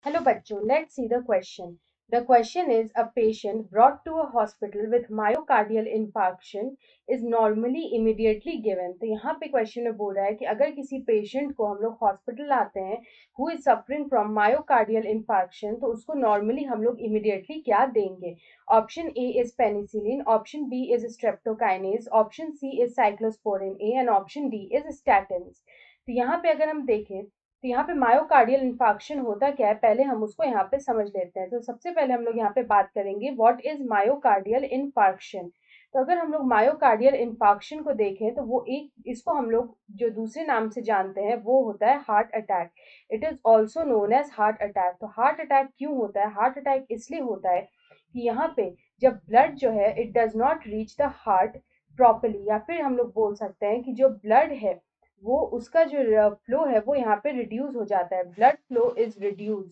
Hello बच्चों, let's see the question. The question is a patient brought to a hospital with myocardial infarction is normally immediately given. तो यहाँ पे question में बोल रहा है कि अगर किसी पेशेंट को हम लोग हॉस्पिटल लाते हैं who is suffering from myocardial infarction तो उसको नॉर्मली हम लोग इमीडिएटली क्या देंगे. Option A is penicillin, option B is streptokinase, option C is cyclosporin A and option D is statins. तो यहाँ पे अगर हम देखें तो यहाँ पे मायोकार्डियल इंफार्क्शन होता क्या है, पहले हम उसको यहाँ पे समझ लेते हैं. तो सबसे पहले हम लोग यहाँ पे बात करेंगे व्हाट इज मायोकार्डियल इंफार्क्शन. तो अगर हम लोग मायोकार्डियल इंफार्क्शन को देखें तो वो एक इसको हम लोग जो दूसरे नाम से जानते हैं वो होता है heart attack. It is also known as heart attack. तो हार्ट अटैक क्यों होता है? हार्ट अटैक इसलिए होता है कि यहाँ पे जब ब्लड जो है it does not reach the heart properly, या फिर हम लोग बोल सकते हैं कि जो ब्लड है वो उसका जो फ्लो है वो यहाँ पे रिड्यूस हो जाता है. Blood flow is reduced,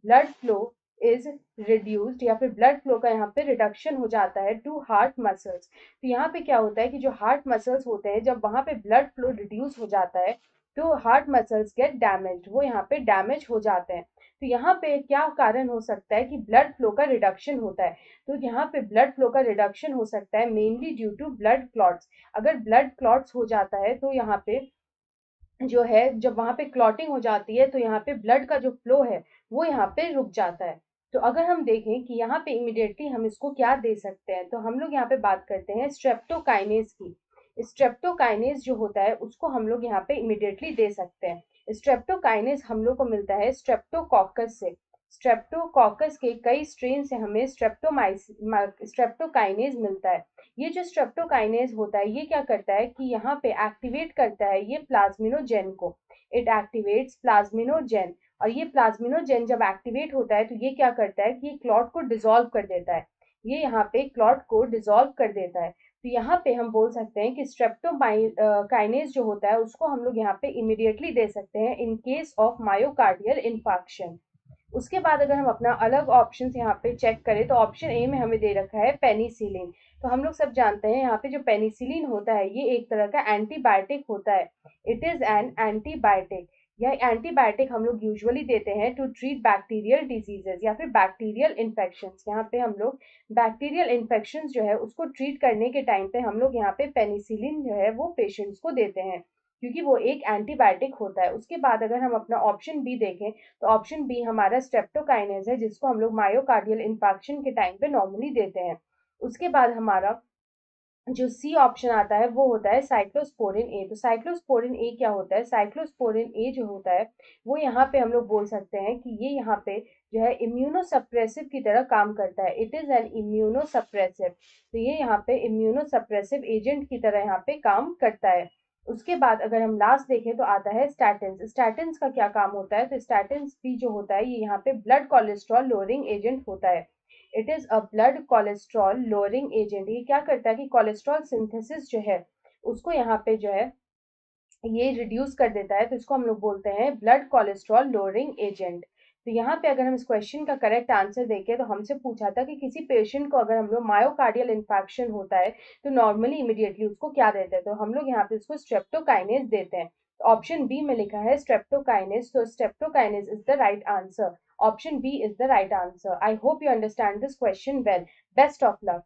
blood flow is reduced या फिर ब्लड फ्लो का यहाँ पे रिडक्शन हो जाता है टू हार्ट मसल्स. तो यहाँ पे क्या होता है कि जो हार्ट मसल्स होते हैं जब वहां पे ब्लड फ्लो रिड्यूस हो जाता है तो हार्ट मसल्स गेट डैमेज्ड, वो यहाँ पे डैमेज हो जाते हैं. तो यहाँ पे क्या कारण हो सकता है कि ब्लड फ्लो का रिडक्शन होता है. तो यहाँ पे ब्लड फ्लो का रिडक्शन हो सकता है mainly due to blood clots. अगर ब्लड क्लॉट्स हो जाता है तो यहाँ पे जो है जब वहां पे क्लॉटिंग हो जाती है तो यहाँ पे ब्लड का जो फ्लो है वो यहाँ पे रुक जाता है. तो अगर हम देखें कि यहाँ पे इमिडिएटली हम इसको क्या दे सकते हैं तो हम लोग यहाँ पे बात करते हैं स्ट्रेप्टोकाइनेज की. स्ट्रेप्टोकाइनेज जो होता है उसको हम लोग यहाँ पे इमिडिएटली दे सकते हैं. स्ट्रेप्टोकाइनेज हम लोग को मिलता है स्ट्रेप्टोकॉकस से. स्ट्रेप्टोकॉकस के कई स्ट्रेन से हमें स्ट्रेप्टोकाइनेज मिलता है. ये जो स्ट्रेप्टोकाइनेज होता है ये क्या करता है कि यहाँ पे एक्टिवेट करता है ये प्लाज्मिनोजेन को. It activates plasminogen. और ये प्लाज्मिनोजेन जब एक्टिवेट होता है तो ये क्या करता है कि ये क्लॉट को डिसॉल्व कर देता है. ये यहाँ पे क्लॉट को डिसॉल्व कर देता है. तो यहाँ पे हम बोल सकते हैं कि स्ट्रेप्टोकाइनेज जो होता है उसको हम लोग यहाँ पे इमिडिएटली दे सकते हैं in case of myocardial infarction. उसके बाद अगर हम अपना अलग ऑप्शन यहाँ पे चेक करें तो ऑप्शन ए में हमें दे रखा है पेनिसिलिन. तो हम लोग सब जानते हैं यहाँ पे जो पेनिसिलिन होता है ये एक तरह का एंटीबायोटिक होता है. It is an antibiotic. यह एंटीबायोटिक हम लोग यूजुअली देते हैं टू ट्रीट बैक्टीरियल डिजीजेस या फिर बैक्टीरियल इन्फेक्शंस. यहाँ पे हम लोग बैक्टीरियल इन्फेक्शंस जो है उसको ट्रीट करने के टाइम पे हम लोग यहाँ पे पेनिसिलिन जो है वो पेशेंट्स को देते हैं क्योंकि वो एक एंटीबायोटिक होता है. उसके बाद अगर हम अपना ऑप्शन बी देखें तो ऑप्शन बी हमारा स्ट्रेप्टोकाइनेज है जिसको हम लोग मायोकार्डियल इंफार्क्शन के टाइम पे नॉर्मली देते हैं. उसके बाद हमारा जो सी ऑप्शन आता है वो होता है साइक्लोस्पोरिन ए. तो साइक्लोस्पोरिन ए क्या होता है? साइक्लोस्पोरिन ए जो होता है वो यहाँ पे हम लोग बोल सकते हैं कि ये यहाँ पे जो है इम्यूनोसप्रेसिव की तरह काम करता है. It is an immunosuppressive. तो ये यहाँ पे इम्यूनोसप्रेसिव एजेंट की तरह यहाँ पे काम करता है. उसके बाद अगर हम लास्ट देखें तो आता है स्टैटिन्स. स्टैटिन्स का क्या काम होता है? तो स्टैटिन्स भी जो होता है ये यहाँ पे ब्लड कोलेस्ट्रॉल लोअरिंग एजेंट होता है. It is a blood cholesterol lowering agent. ये क्या करता है कि कोलेस्ट्रॉल सिंथेसिस जो है उसको यहाँ पे जो है ये रिड्यूस कर देता है. तो इसको हम लोग बोलते हैं ब्लड कोलेस्ट्रॉल लोअरिंग एजेंट. तो यहाँ पे अगर हम इस क्वेश्चन का करेक्ट आंसर देखें तो हमसे पूछा था कि किसी पेशेंट को अगर हम लोग मायोकार्डियल इंफेक्शन होता है तो नॉर्मली इमीडिएटली उसको क्या देते हैं. तो हम लोग यहाँ पे उसको स्ट्रेप्टोकाइनेज देते हैं. ऑप्शन बी में लिखा है स्ट्रेप्टोकाइनेज. तो streptokinase is the right answer. Option B is the right answer. I hope you understand this question well. Best of luck.